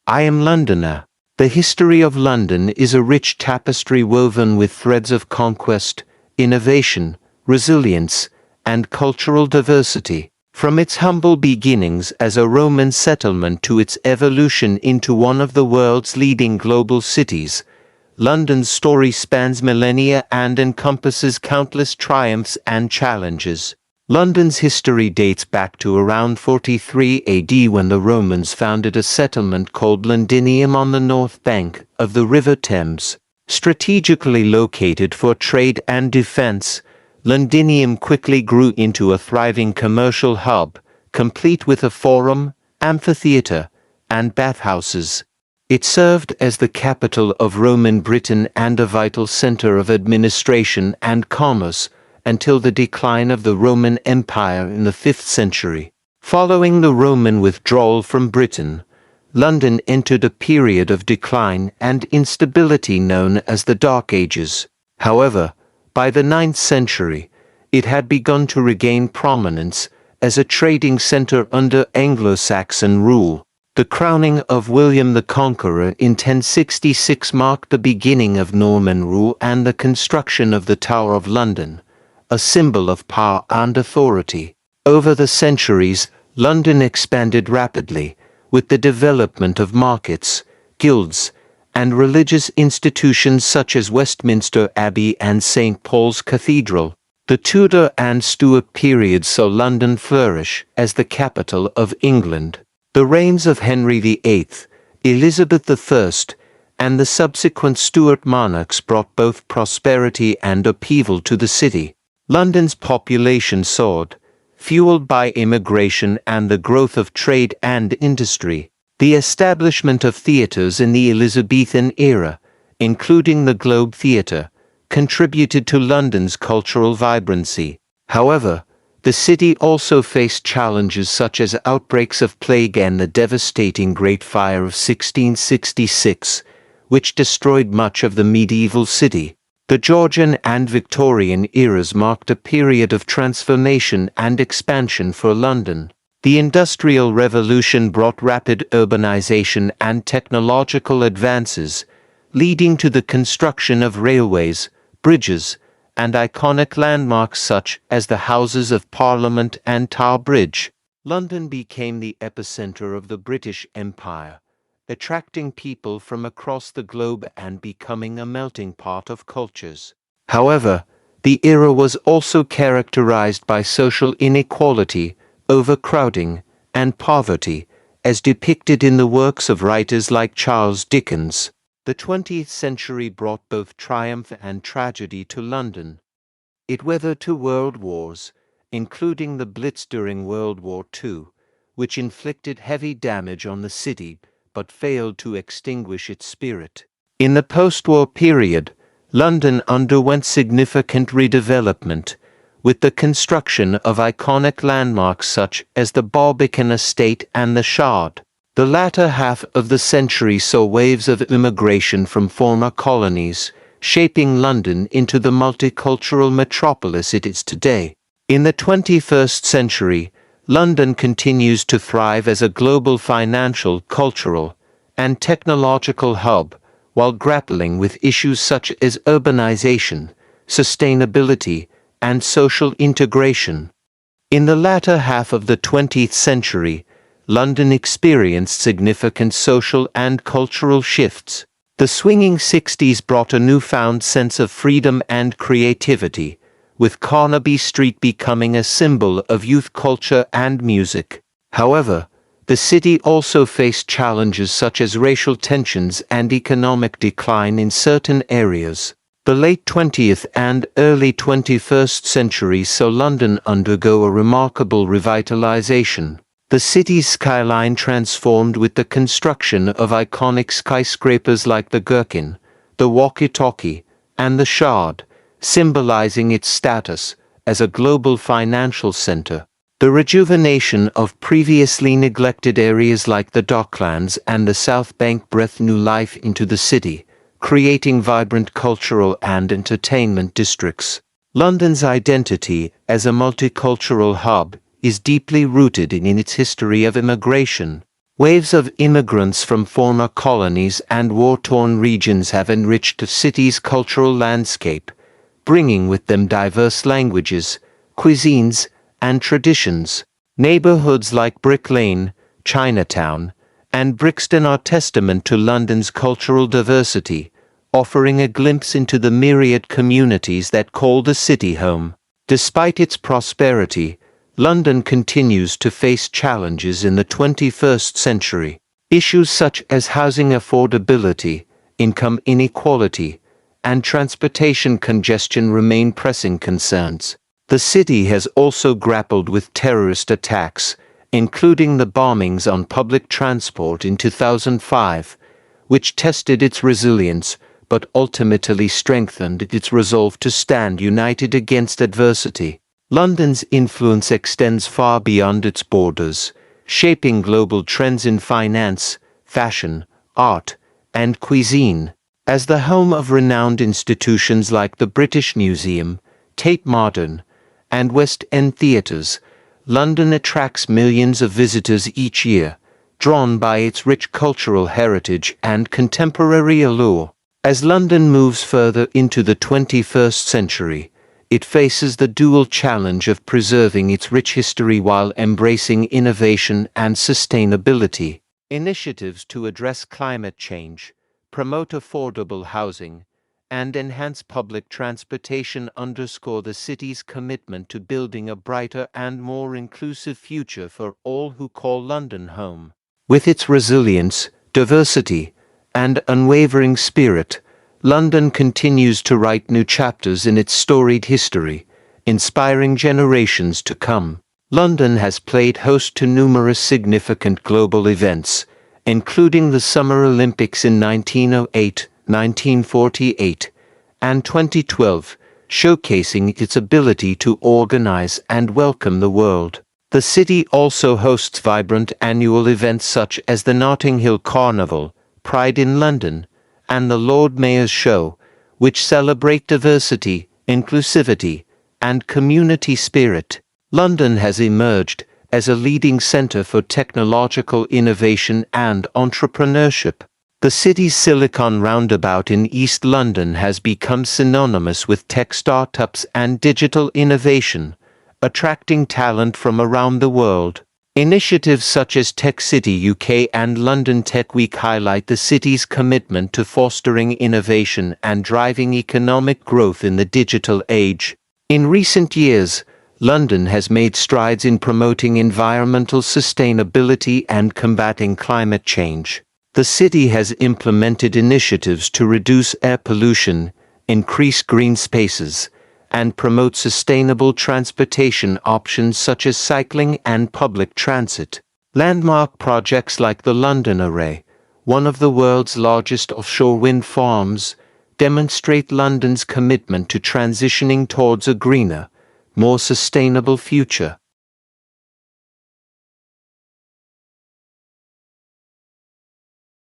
I am Londoner. The history of London is a rich tapestry woven with threads of conquest, innovation, resilience, and cultural diversity. From its humble beginnings as a Roman settlement to its evolution into one of the world's leading global cities, London's story spans millennia and encompasses countless triumphs and challenges. London's history dates back to around 43 AD when the Romans founded a settlement called Londinium on the north bank of the River Thames. Strategically located for trade and defense, Londinium quickly grew into a thriving commercial hub, complete with a forum, amphitheatre, and bathhouses. It served as the capital of Roman Britain and a vital centre of administration and commerce until the decline of the Roman Empire in the 5th century. Following the Roman withdrawal from Britain, London entered a period of decline and instability known as the Dark Ages. However, by the 9th century, it had begun to regain prominence as a trading centre under Anglo-Saxon rule. The crowning of William the Conqueror in 1066 marked the beginning of Norman rule and the construction of the Tower of London, a symbol of power and authority. Over the centuries, London expanded rapidly, with the development of markets, guilds, and religious institutions such as Westminster Abbey and St. Paul's Cathedral. The Tudor and Stuart periods saw London flourish as the capital of England. The reigns of Henry VIII, Elizabeth I, and the subsequent Stuart monarchs brought both prosperity and upheaval to the city. London's population soared, fueled by immigration and the growth of trade and industry. The establishment of theatres in the Elizabethan era, including the Globe Theatre, contributed to London's cultural vibrancy. However, the city also faced challenges such as outbreaks of plague and the devastating Great Fire of 1666, which destroyed much of the medieval city. The Georgian and Victorian eras marked a period of transformation and expansion for London. The Industrial Revolution brought rapid urbanization and technological advances, leading to the construction of railways, bridges, and iconic landmarks such as the Houses of Parliament and Tower Bridge. London became the epicenter of the British Empire, attracting people from across the globe and becoming a melting pot of cultures. However, the era was also characterized by social inequality, overcrowding, and poverty, as depicted in the works of writers like Charles Dickens. The 20th century brought both triumph and tragedy to London. It weathered two world wars, including the Blitz during World War II, which inflicted heavy damage on the city but failed to extinguish its spirit. In the post-war period, London underwent significant redevelopment, with the construction of iconic landmarks such as the Barbican Estate and the Shard. The latter half of the century saw waves of immigration from former colonies, shaping London into the multicultural metropolis it is today. In the 21st century, London continues to thrive as a global financial, cultural, and technological hub, while grappling with issues such as urbanization, sustainability, and social integration. In the latter half of the 20th century, London experienced significant social and cultural shifts. The swinging 60s brought a newfound sense of freedom and creativity, with Carnaby Street becoming a symbol of youth culture and music. However, the city also faced challenges such as racial tensions and economic decline in certain areas. The late 20th and early 21st centuries saw London undergo a remarkable revitalization. The city's skyline transformed with the construction of iconic skyscrapers like the Gherkin, the Walkie-Talkie, and the Shard, symbolizing its status as a global financial center. The rejuvenation of previously neglected areas like the Docklands and the South Bank breathed new life into the city, creating vibrant cultural and entertainment districts. London's identity as a multicultural hub is deeply rooted in its history of immigration. Waves of immigrants from former colonies and war-torn regions have enriched the city's cultural landscape, bringing with them diverse languages, cuisines, and traditions. Neighborhoods like Brick Lane, Chinatown, and Brixton are testament to London's cultural diversity, offering a glimpse into the myriad communities that call the city home. Despite its prosperity, London continues to face challenges in the 21st century. Issues such as housing affordability, income inequality, and transportation congestion remain pressing concerns. The city has also grappled with terrorist attacks, including the bombings on public transport in 2005, which tested its resilience but ultimately strengthened its resolve to stand united against adversity. London's influence extends far beyond its borders, shaping global trends in finance, fashion, art, and cuisine. As the home of renowned institutions like the British Museum, Tate Modern, and West End theatres, London attracts millions of visitors each year, drawn by its rich cultural heritage and contemporary allure. As London moves further into the 21st century, it faces the dual challenge of preserving its rich history while embracing innovation and sustainability. Initiatives to address climate change, promote affordable housing, and enhance public transportation underscore the city's commitment to building a brighter and more inclusive future for all who call London home. With its resilience, diversity, and unwavering spirit, London continues to write new chapters in its storied history, inspiring generations to come. London has played host to numerous significant global events, including the Summer Olympics in 1908, 1948, and 2012, showcasing its ability to organize and welcome the world. The city also hosts vibrant annual events such as the Notting Hill Carnival, Pride in London, and the Lord Mayor's Show, which celebrate diversity, inclusivity, and community spirit. London has emerged as a leading center for technological innovation and entrepreneurship. The city's Silicon Roundabout in East London has become synonymous with tech startups and digital innovation, attracting talent from around the world. Initiatives such as Tech City UK and London Tech Week highlight the city's commitment to fostering innovation and driving economic growth in the digital age. In recent years, London has made strides in promoting environmental sustainability and combating climate change. The city has implemented initiatives to reduce air pollution, increase green spaces, and promote sustainable transportation options such as cycling and public transit. Landmark projects like the London Array, one of the world's largest offshore wind farms, demonstrate London's commitment to transitioning towards a greener, more sustainable future.